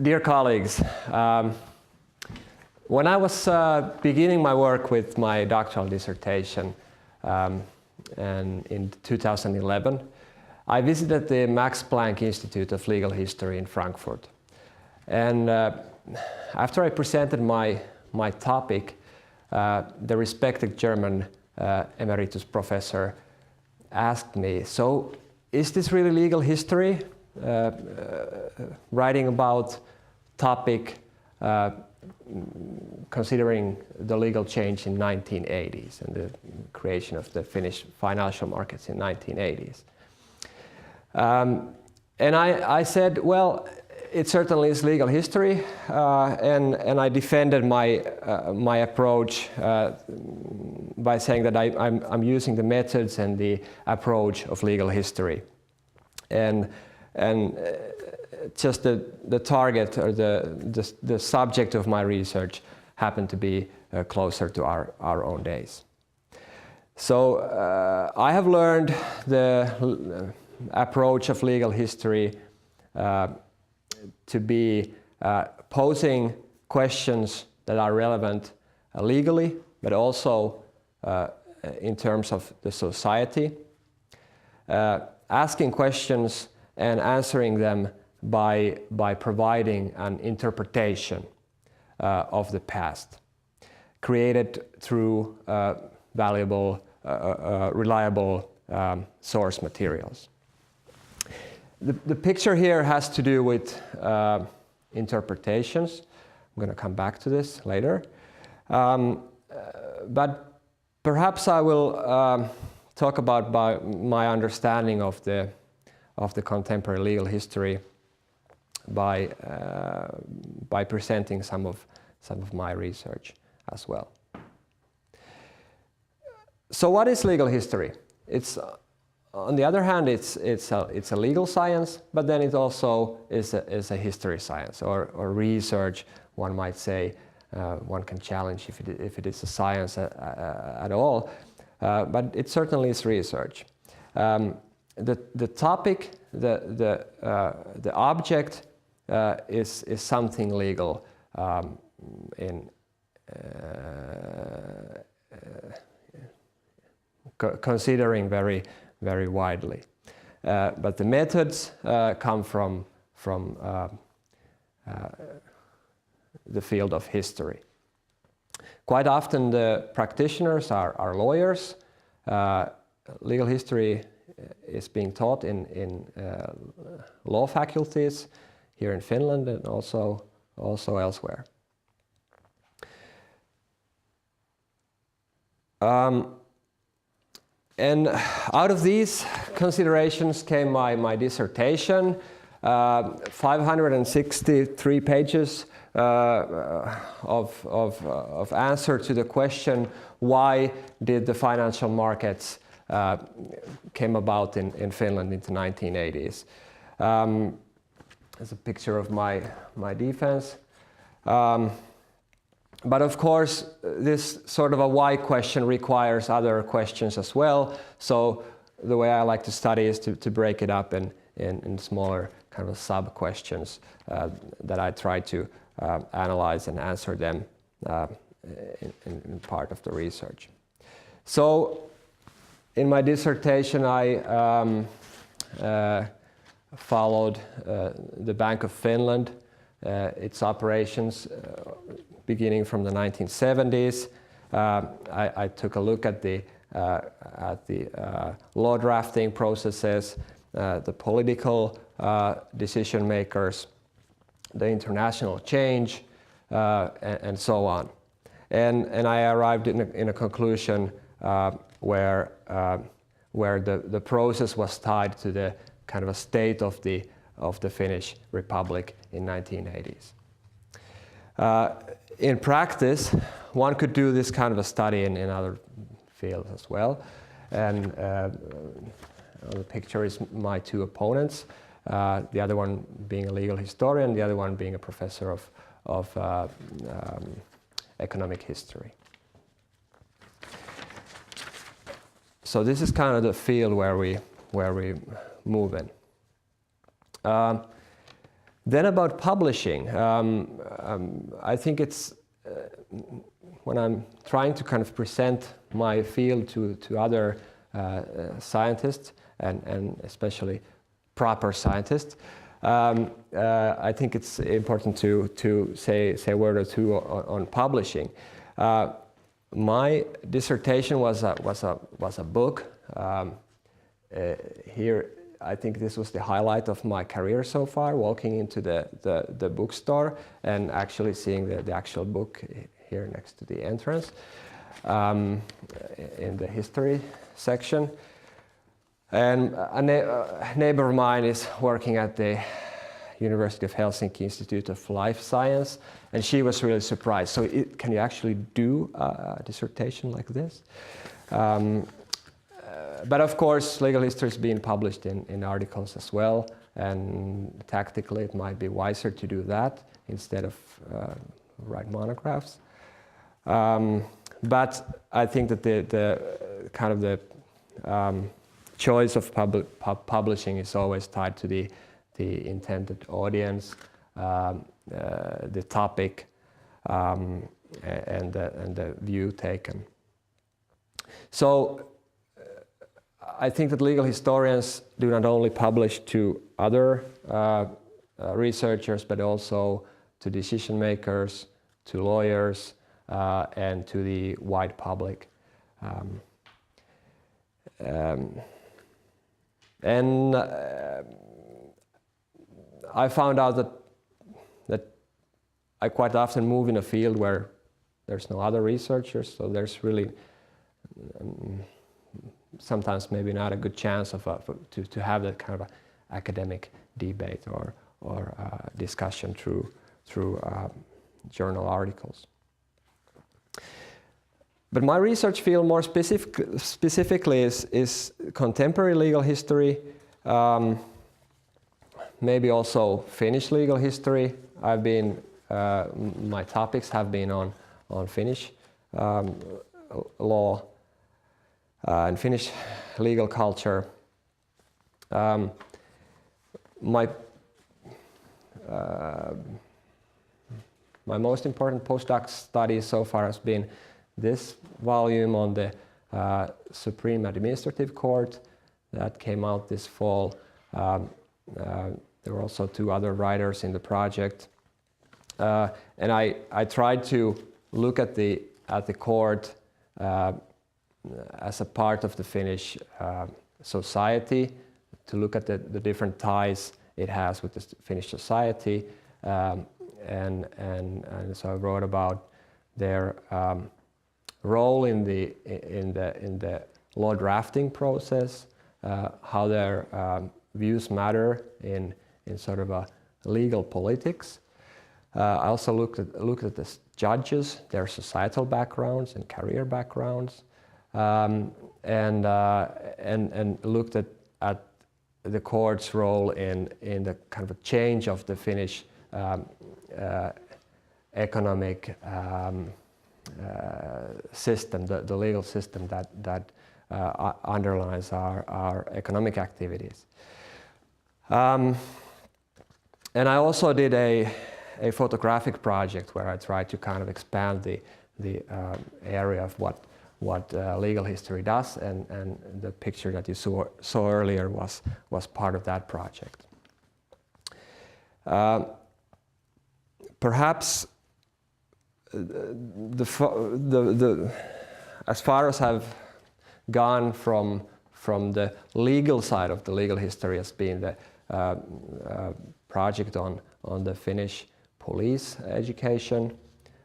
Dear colleagues, when I was beginning my work with my doctoral dissertation and in 2011, I visited the Max Planck Institute of Legal History in Frankfurt. And after I presented my topic, the respected German emeritus professor asked me, "So, is this really legal history? Writing about topic considering the legal change in 1980s and the creation of the Finnish financial markets in 1980s. And I said, well, it certainly is legal history, and I defended my approach by saying that I'm using the methods and the approach of legal history. And just the target or the subject of my research happened to be closer to our own days. So I have learned the approach of legal history to be posing questions that are relevant legally, but also in terms of the society, asking questions and answering them by providing an interpretation of the past, created through valuable, reliable source materials. The picture here has to do with interpretations. I'm going to come back to this later. But perhaps I will talk about my understanding of the contemporary legal history by presenting some of my research as well. So what is legal history? It's on the other hand, it's a legal science, but then it also is a history science or research. One might say one can challenge if it is a science at all, but it certainly is research. The topic, the object is something legal considering very widely, but the methods come from the field of history. Quite often the practitioners are lawyers. Legal history is being taught in law faculties here in Finland and also elsewhere. And out of these considerations came my dissertation, 563 pages of answer to the question, why did the financial markets came about in Finland in the 1980s. There's a picture of my defense. But of course, this sort of a why question requires other questions as well. So the way I like to study is to break it up in smaller kind of sub-questions that I try to analyze and answer them in part of the research. So in my dissertation, I followed the Bank of Finland, its operations beginning from the 1970s. I took a look at the law drafting processes, the political decision makers, the international change, and so on. And I arrived in a conclusion where the process was tied to the kind of a state of the Finnish Republic in 1980s. In practice, one could do this kind of a study in other fields as well. And the picture is my two opponents, the other one being a legal historian, the other one being a professor of economic history. So this is kind of the field where we move in. Then about publishing, I think it's when I'm trying to kind of present my field to other scientists and especially proper scientists, I think it's important to say a word or two on publishing. My dissertation was a book. Here, I think this was the highlight of my career so far, walking into the bookstore and actually seeing the actual book here next to the entrance in the history section. And a neighbor of mine is working at the University of Helsinki Institute of Life Science, and she was really surprised. So can you actually do a dissertation like this? But of course, legal history is being published in articles as well, and tactically it might be wiser to do that instead of write monographs. But I think that the kind of the choice of publishing is always tied to the intended audience, the topic, and the view taken. So I think that legal historians do not only publish to other researchers, but also to decision makers, to lawyers, and to the wide public. I found out that I quite often move in a field where there's no other researchers, so there's really sometimes maybe not a good chance to have that kind of a academic debate or discussion through journal articles. But my research field more specifically is contemporary legal history, maybe also Finnish legal history. My topics have been on Finnish law and Finnish legal culture. My most important postdoc study so far has been this volume on the Supreme Administrative Court that came out this fall. There were also two other writers in the project, and I tried to look at the court as a part of the Finnish society, to look at the different ties it has with the Finnish society, and so I wrote about their role in the law drafting process, how their views matter in sort of a legal politics. I also looked at the judges, their societal backgrounds and career backgrounds, and looked at the court's role in the kind of a change of the Finnish economic system, the legal system that underlies our economic activities. And I also did a photographic project where I tried to kind of expand the area of what legal history does, and the picture that you saw earlier was part of that project. Perhaps as far as I've gone from the legal side of the legal history has been the project on the Finnish police education,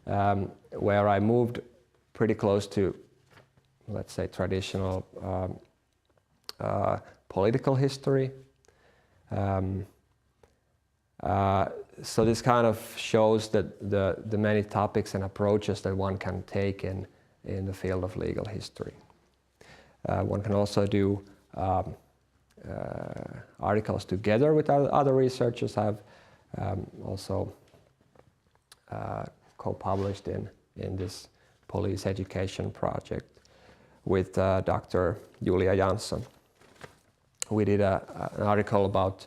where I moved pretty close to, let's say, traditional political history. So this kind of shows that the many topics and approaches that one can take in the field of legal history. One can also do articles together with other researchers. I've also co-published in this police education project with Dr. Julia Jansson. We did an article about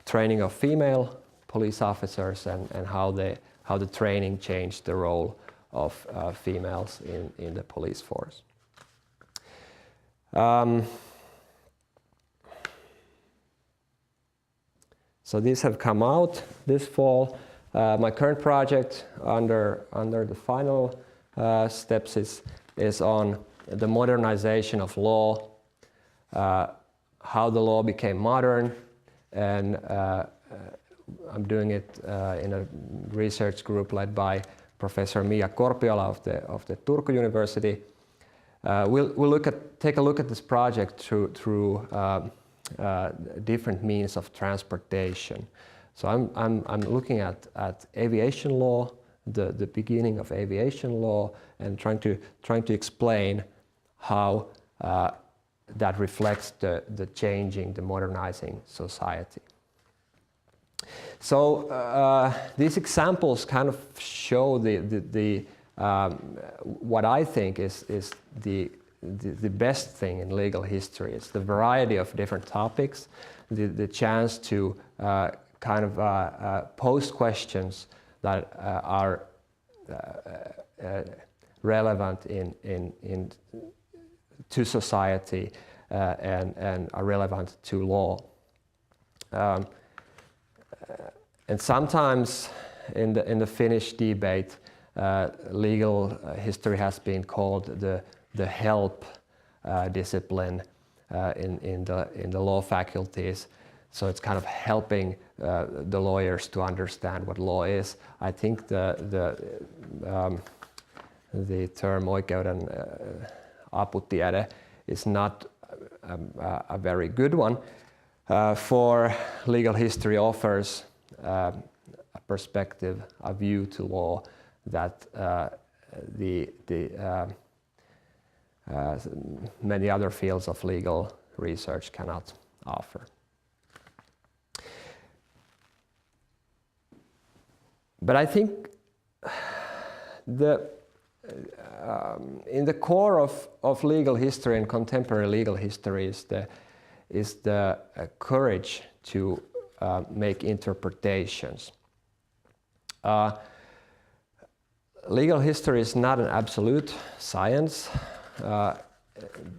training of female police officers and how the training changed the role of females in the police force. So these have come out this fall. My current project under the final steps is on the modernization of law, how the law became modern, and I'm doing it in a research group led by Professor Mia Korpiola of the Turku University. We'll take a look at this project through different means of transportation. So I'm looking at aviation law, the beginning of aviation law, and trying to explain how that reflects the changing, the modernizing society. So these examples kind of show what I think is the best thing in legal history. It's the variety of different topics, the chance to kind of pose questions that are relevant to society and are relevant to law. And sometimes in the Finnish debate, legal history has been called the help discipline in the law faculties. So it's kind of helping the lawyers to understand what law is. I think the term oikeuden aputiede is not a very good one. For legal history offers a perspective, a view to law that many other fields of legal research cannot offer. But I think in the core of legal history and contemporary legal history is the courage to make interpretations. Legal history is not an absolute science.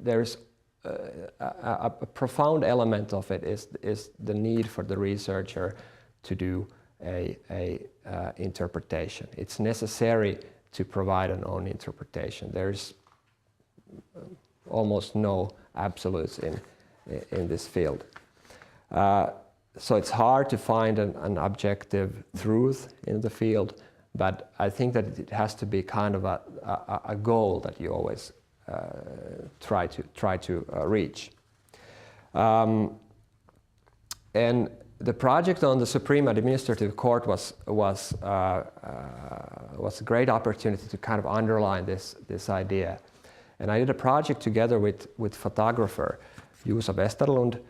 There's a profound element of it is the need for the researcher to do a interpretation. It's necessary to provide an own interpretation. There's almost no absolutes in this field. So it's hard to find an objective truth in the field, but I think that it has to be kind of a goal that you always try to reach. And the project on the Supreme Administrative Court was a great opportunity to kind of underline this idea. And I did a project together with photographer Juuso Westerlund.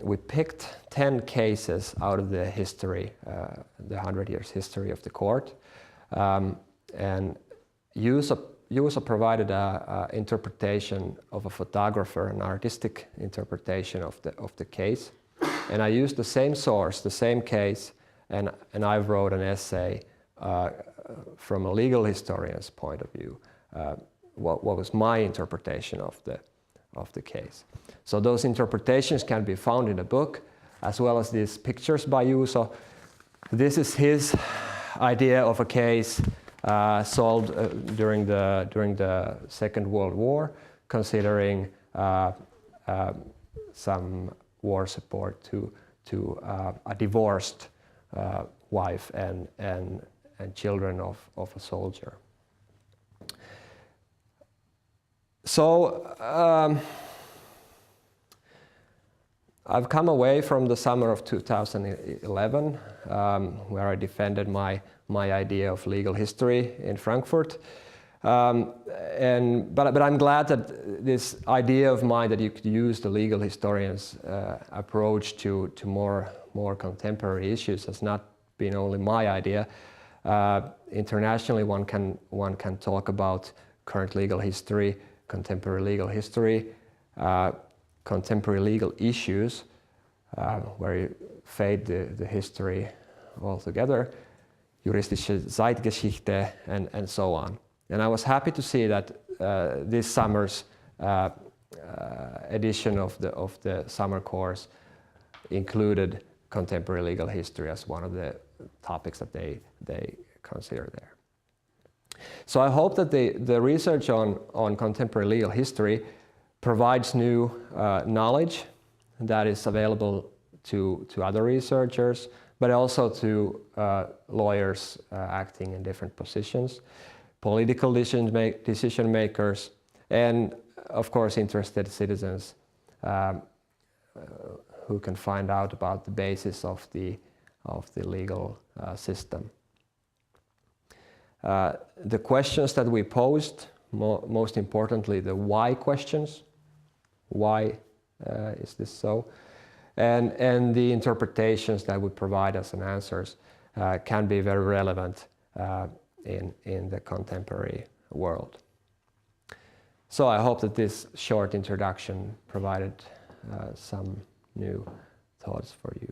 We picked 10 cases out of the history, the 100 years history of the court. And Juuso provided an interpretation of a photographer, an artistic interpretation of the case. And I used the same source, the same case, and I wrote an essay from a legal historian's point of view. What was my interpretation of the case? So those interpretations can be found in the book, as well as these pictures by Juuso. This is his idea of a case solved during the Second World War, considering some war support to a divorced wife and children of a soldier. So I've come away from the summer of 2011, where I defended my idea of legal history in Frankfurt. But I'm glad that this idea of mine that you could use the legal historian's approach to more contemporary issues has not been only my idea. Internationally, one can talk about current legal history, contemporary legal history, contemporary legal issues, where you fade the history altogether, juristische Zeitgeschichte, and so on. And I was happy to see that this summer's edition of the summer course included contemporary legal history as one of the topics that they consider there. So I hope that the research on contemporary legal history provides new knowledge that is available to other researchers, but also to lawyers acting in different positions, political decision makers, and of course interested citizens who can find out about the basis of the legal system. The questions that we posed, most importantly the why questions, why is this so, and the interpretations that we provide as an answers can be very relevant in the contemporary world. So I hope that this short introduction provided some new thoughts for you.